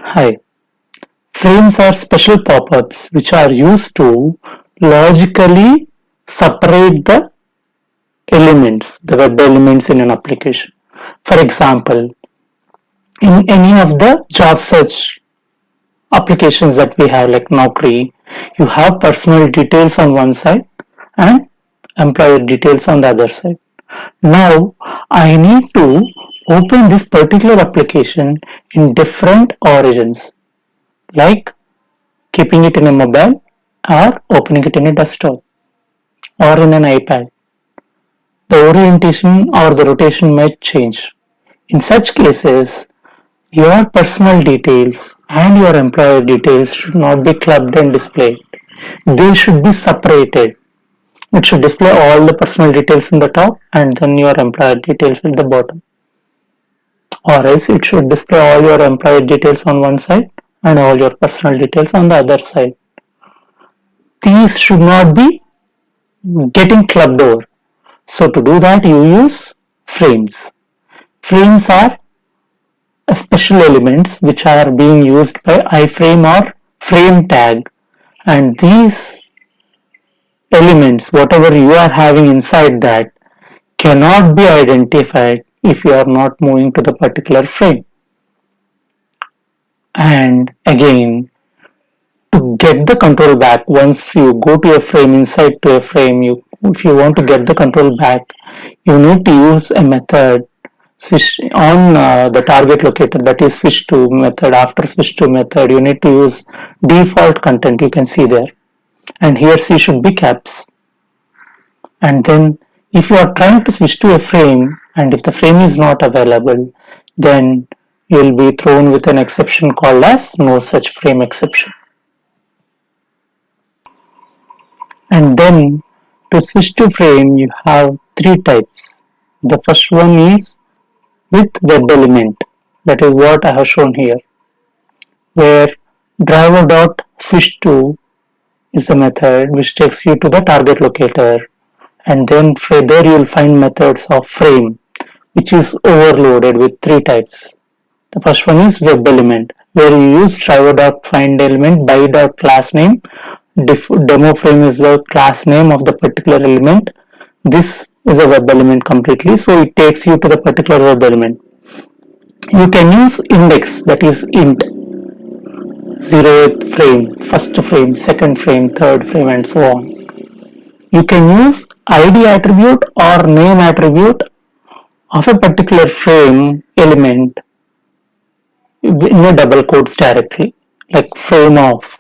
Hi. Frames are special pop-ups which are used to logically separate the elements, the web elements in an application. For example, in any of the job search applications that we have like Naukri, you have personal details on one side and employer details on the other side. Now, I need to open this particular application in different origins, like keeping it in a mobile or opening it in a desktop or in an iPad. The orientation or the rotation might change. In such cases, your personal details and your employer details should not be clubbed and displayed. They should be separated. It should display all the personal details in the top and then your employer details at the bottom. Or else it should display all your employer details on one side and all your personal details on the other side. These should not be getting clubbed over. So to do that, you use frames. Frames are special elements which are being used by iframe or frame tag, and these elements, whatever you are having inside that, cannot be identified if you are not moving to the particular frame. And again, to get the control back, once you go to a frame, inside to a frame, if you want to get the control back, you need to use a method switch on the target locator, that is switch to method. After switch to method, you need to use default content, you can see there, and here C should be caps. And then if you are trying to switch to a frame and if the frame is not available, then you will be thrown with an exception called as no such frame exception. And then to switch to frame, you have three types. The first one is with web element, that is what I have shown here, where driver.switch2 is a method which takes you to the target locator, and then there you will find methods of frame which is overloaded with three types. The first one is web element, where you use driver.findElement by.className. Demo frame is the class name of the particular element. This is a web element completely, so it takes you to the particular web element. You can use index, that is int, 0th frame, first frame, second frame, third frame, and so on. You can use id attribute or name attribute of a particular frame element in a double quotes directly, like frame of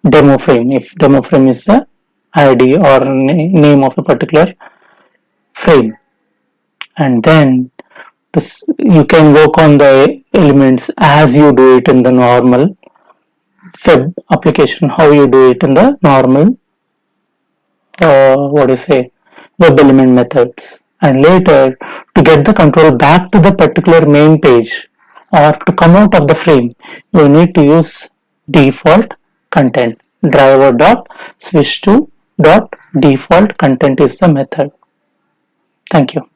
demo frame, if demo frame is the id or name of a particular frame. And then you can work on the elements as you do it in the normal web application, how you do it in the normal web element methods. And later, to get the control back to the particular main page or to come out of the frame, you need to use default content. Driver.switch2.default content is the method. Thank you.